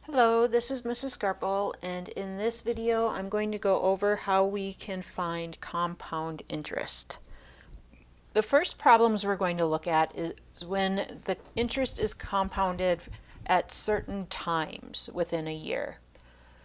Hello, this is Mrs. Scarple, and in this video I'm going to go over how we can find compound interest. The first problems we're going to look at is when the interest is compounded at certain times within a year.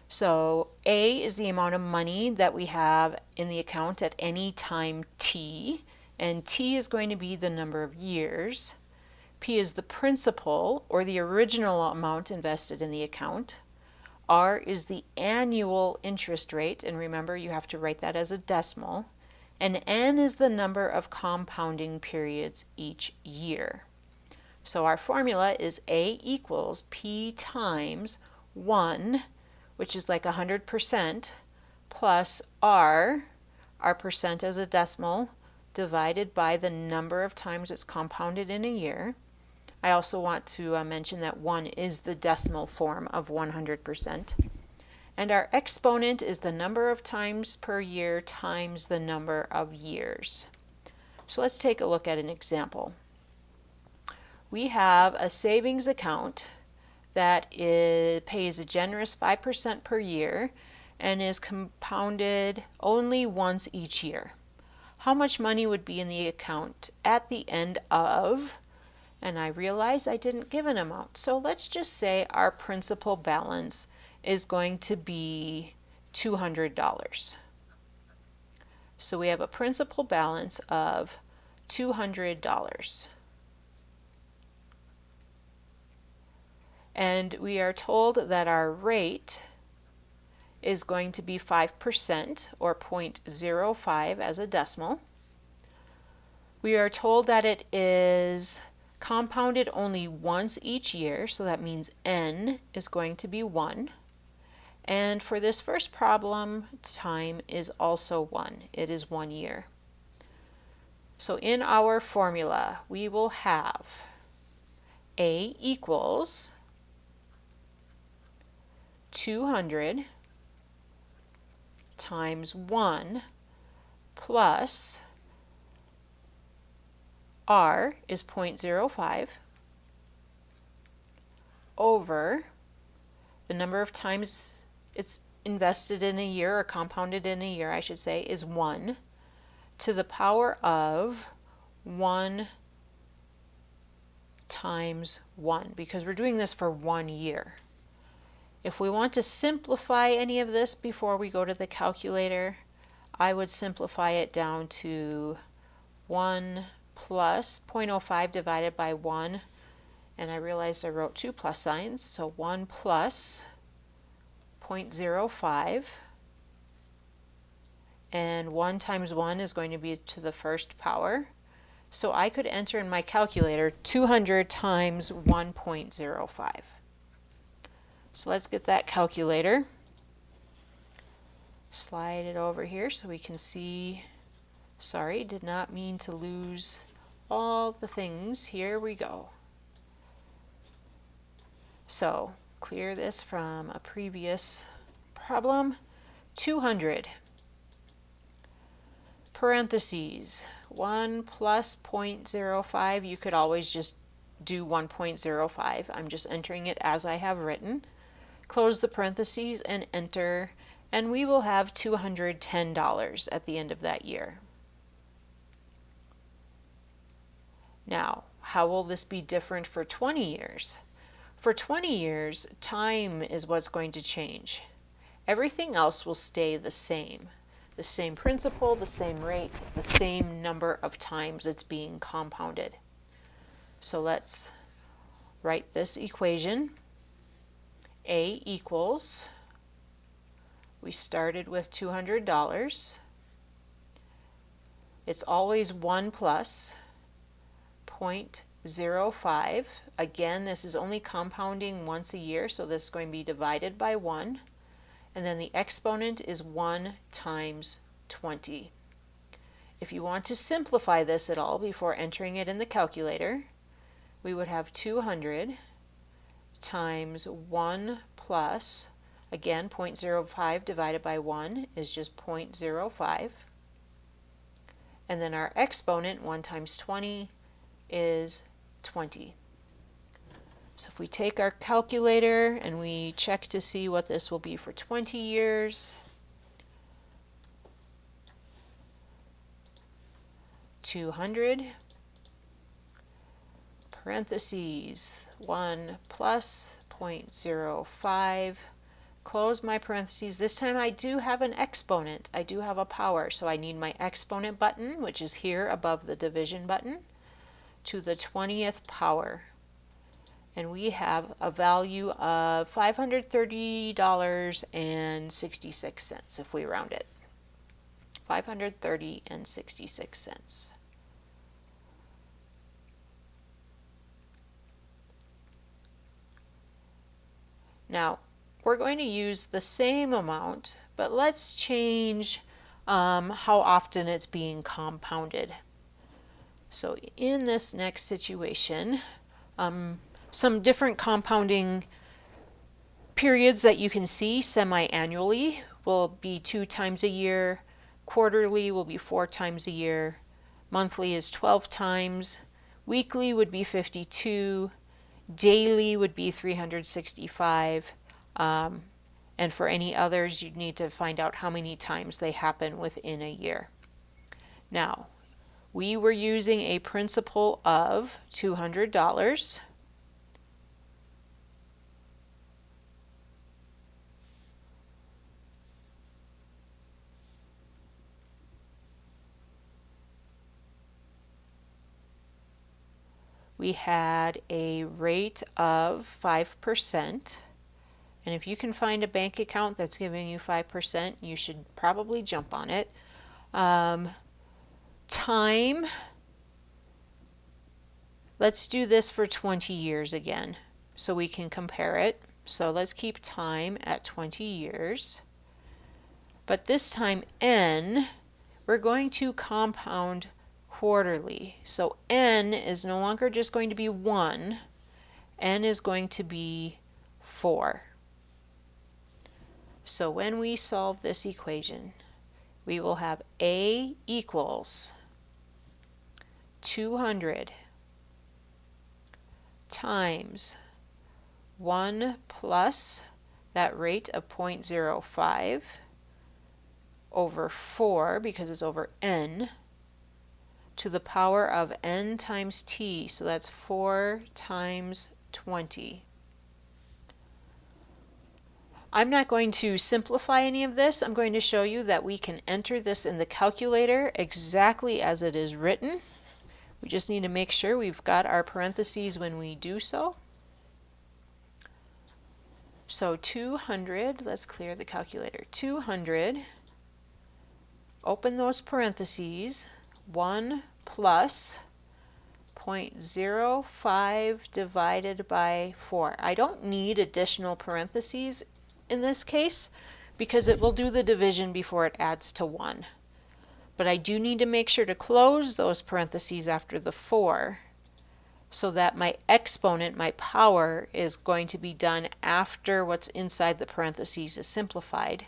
So A is the amount of money that we have in the account at any time t, and t is going to be the number of years. P is the principal, or the original amount invested in the account. R is the annual interest rate, and remember you have to write that as a decimal. And N is the number of compounding periods each year. So our formula is A equals P times 1, which is like 100%, plus R, our percent as a decimal, divided by the number of times it's compounded in a year. I also want to mention that 1 is the decimal form of 100%. And our exponent is the number of times per year times the number of years. So let's take a look at an example. We have a savings account that pays a generous 5% per year and is compounded only once each year. How much money would be in the account at the end of, and I realize I didn't give an amount, so let's just say our principal balance is going to be $200. So we have a principal balance of $200. And we are told that our rate is going to be 5%, or 0.05 as a decimal. We are told that it is compounded only once each year, so that means N is going to be 1. And for this first problem, time is also 1. It is 1 year. So in our formula, we will have A equals 200 times 1 plus R is 0.05 over the number of times it's invested in a year, or compounded in a year, I should say, is 1, to the power of 1 times 1, because we're doing this for 1 year. If we want to simplify any of this before we go to the calculator, I would simplify it down to 1 plus 0.05 divided by 1, and I realized I wrote 2 plus signs, so 1 plus 0.05, and 1 times 1 is going to be to the first power. So I could enter in my calculator 200 times 1.05. So let's get that calculator. Slide it over here so we can see. Sorry, did not mean to lose all the things. Here we go. So clear this from a previous problem. 200 parentheses 1 plus 0.05. You could always just do 1.05. I'm just entering it as I have written. Close the parentheses and enter, and we will have $210 at the end of that year. Now, how will this be different for 20 years? For 20 years, time is what's going to change. Everything else will stay the same. The same principal, the same rate, the same number of times it's being compounded. So let's write this equation. A equals, we started with $200. It's always 1 plus 0.05. Again, this is only compounding once a year, so this is going to be divided by 1. And then the exponent is 1 times 20. If you want to simplify this at all before entering it in the calculator, we would have 200 times 1 plus, again, 0.05 divided by 1 is just 0.05. And then our exponent, 1 times 20, is 20. So if we take our calculator and we check to see what this will be for 20 years, 200, parentheses, 1 plus 0.05, close my parentheses. This time I do have an exponent. I do have a power, so I need my exponent button, which is here above the division button, to the 20th power. And we have a value of $530.66 if we round it. $530.66. Now, we're going to use the same amount, but let's change how often it's being compounded. So in this next situation, some different compounding periods that you can see semi-annually will be 2 times a year, quarterly will be 4 times a year, monthly is 12 times, weekly would be 52, daily would be 365, and for any others you'd need to find out how many times they happen within a year. Now, we were using a principal of $200. We had a rate of 5%, and if you can find a bank account that's giving you 5%, you should probably jump on it. Time, let's do this for 20 years again so we can compare it. So let's keep time at 20 years. But this time n, we're going to compound quarterly. So n is no longer just going to be 1, n is going to be 4. So when we solve this equation, we will have A equals 200 times 1 plus that rate of 0.05 over 4, because it's over n, to the power of n times t, so that's 4 times 20. I'm not going to simplify any of this. I'm going to show you that we can enter this in the calculator exactly as it is written. We just need to make sure we've got our parentheses when we do so. So 200, let's clear the calculator. 200, open those parentheses, 1 plus 0.05 divided by 4. I don't need additional parentheses in this case because it will do the division before it adds to 1. But I do need to make sure to close those parentheses after the 4 so that my exponent, my power, is going to be done after what's inside the parentheses is simplified.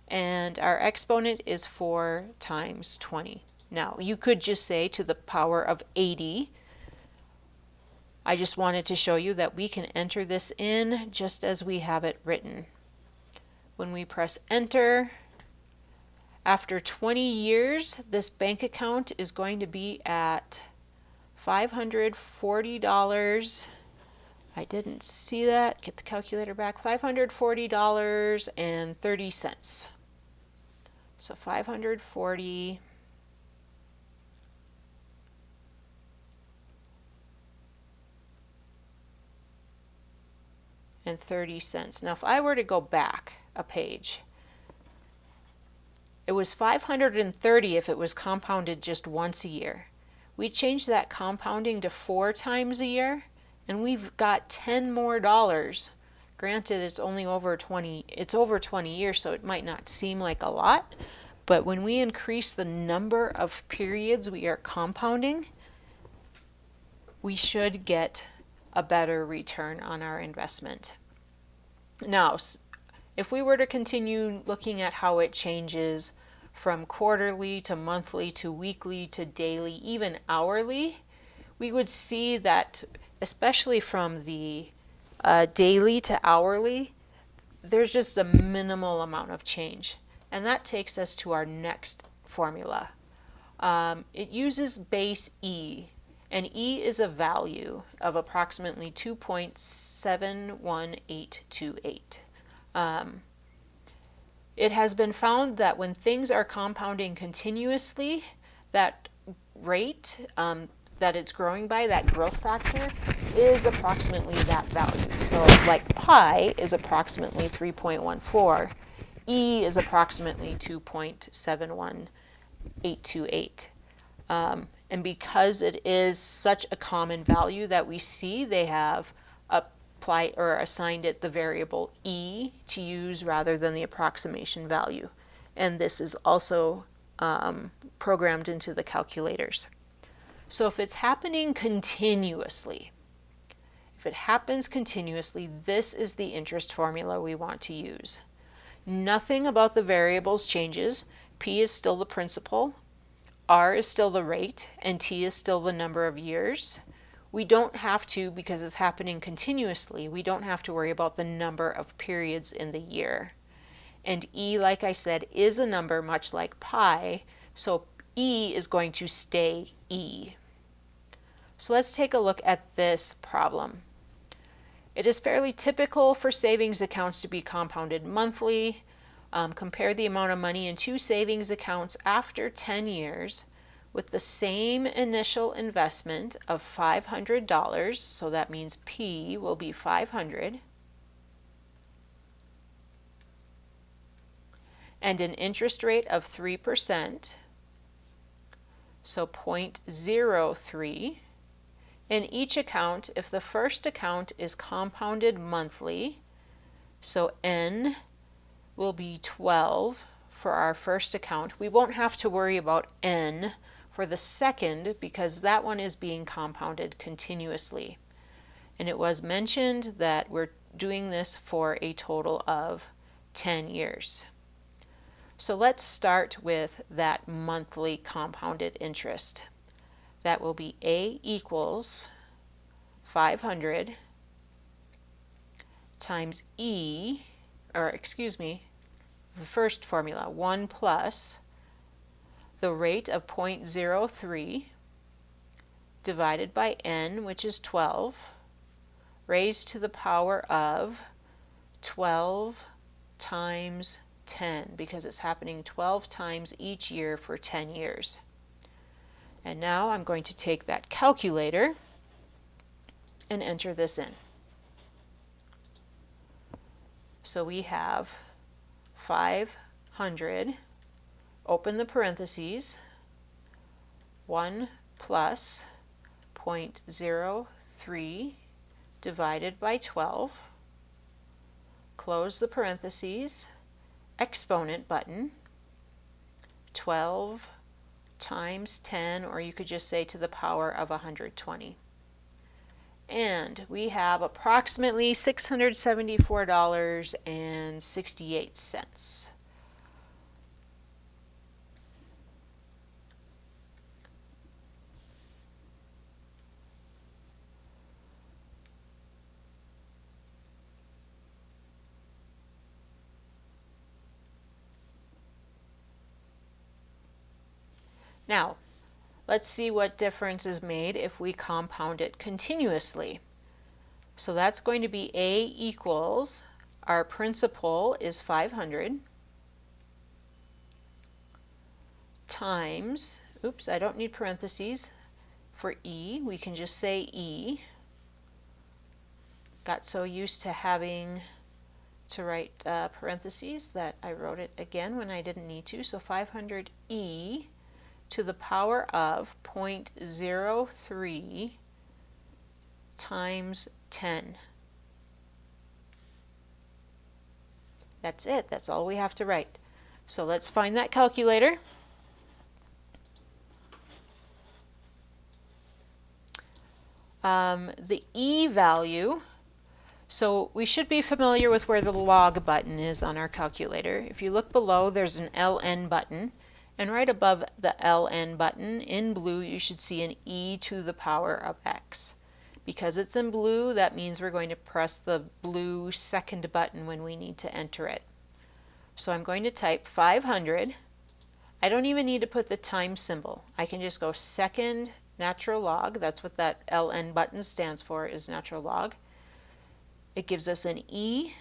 And our exponent is 4 times 20. Now, you could just say to the power of 80. I just wanted to show you that we can enter this in just as we have it written. When we press enter, after 20 years, this bank account is going to be at $540. I didn't see that. Get the calculator back. $540.30. So 540 and 30 cents. Now if I were to go back a page, it was 530 if it was compounded just once a year. We changed that compounding to 4 times a year, and we've got 10 more dollars. Granted, it's only over 20 years, so it might not seem like a lot, but when we increase the number of periods we are compounding, we should get a better return on our investment. Now, if we were to continue looking at how it changes from quarterly to monthly to weekly to daily, even hourly, we would see that, especially from the daily to hourly, there's just a minimal amount of change. And that takes us to our next formula. It uses base E, and E is a value of approximately 2.71828. It has been found that when things are compounding continuously, that rate that it's growing by, that growth factor, is approximately that value. So like pi is approximately 3.14, E is approximately 2.71828. And because it is such a common value that we see, they have applied or assigned it the variable E to use rather than the approximation value. And this is also programmed into the calculators. So if it's happening continuously, this is the interest formula we want to use. Nothing about the variables changes. P is still the principal, R is still the rate, and T is still the number of years. We don't have to, because it's happening continuously, we don't have to worry about the number of periods in the year. And E, like I said, is a number much like pi, so E is going to stay E. So let's take a look at this problem. It is fairly typical for savings accounts to be compounded monthly. Compare the amount of money in two savings accounts after 10 years with the same initial investment of $500, so that means P will be 500, and an interest rate of 3%, so 0.03. In each account, if the first account is compounded monthly, so N will be 12 for our first account. We won't have to worry about N for the second because that one is being compounded continuously. And it was mentioned that we're doing this for a total of 10 years. So let's start with that monthly compounded interest. That will be A equals 500 times E, the first formula, 1 plus the rate of 0.03 divided by N, which is 12, raised to the power of 12 times 10, because it's happening 12 times each year for 10 years. And now I'm going to take that calculator and enter this in. So we have 500, open the parentheses, 1 plus 0.03 divided by 12, close the parentheses, exponent button, 12 times 10, or you could just say to the power of 120. And we have approximately $674.68. Now, let's see what difference is made if we compound it continuously. So that's going to be A equals, our principal is 500, times, oops, I don't need parentheses. For E, we can just say E. Got so used to having to write parentheses that I wrote it again when I didn't need to. So 500E to the power of 0.03 times 10. That's it. That's all we have to write. So let's find that calculator. The E value, so we should be familiar with where the log button is on our calculator. If you look below, there's an LN button. And right above the LN button, in blue, you should see an E to the power of X. Because it's in blue, that means we're going to press the blue second button when we need to enter it. So I'm going to type 500. I don't even need to put the time symbol. I can just go second natural log. That's what that LN button stands for, is natural log. It gives us an E,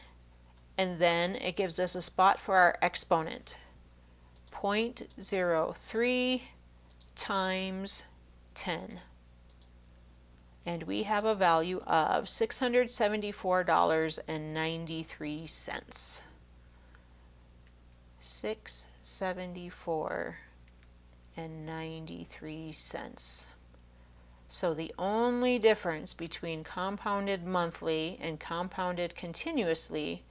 and then it gives us a spot for our exponent. 0.03 times 10. And we have a value of $674.93. $674.93. So the only difference between compounded monthly and compounded continuously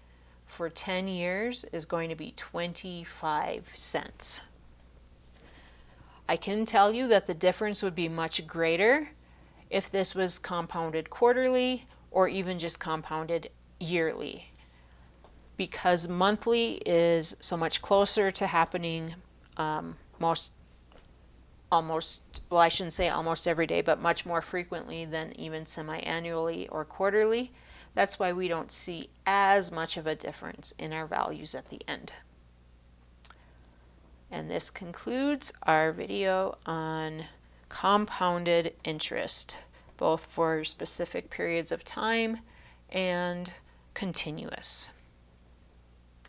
for 10 years is going to be 25 cents. I can tell you that the difference would be much greater if this was compounded quarterly or even just compounded yearly, because monthly is so much closer to happening almost, well, I shouldn't say almost every day, but much more frequently than even semi-annually or quarterly. That's why we don't see as much of a difference in our values at the end. And this concludes our video on compounded interest, both for specific periods of time and continuous.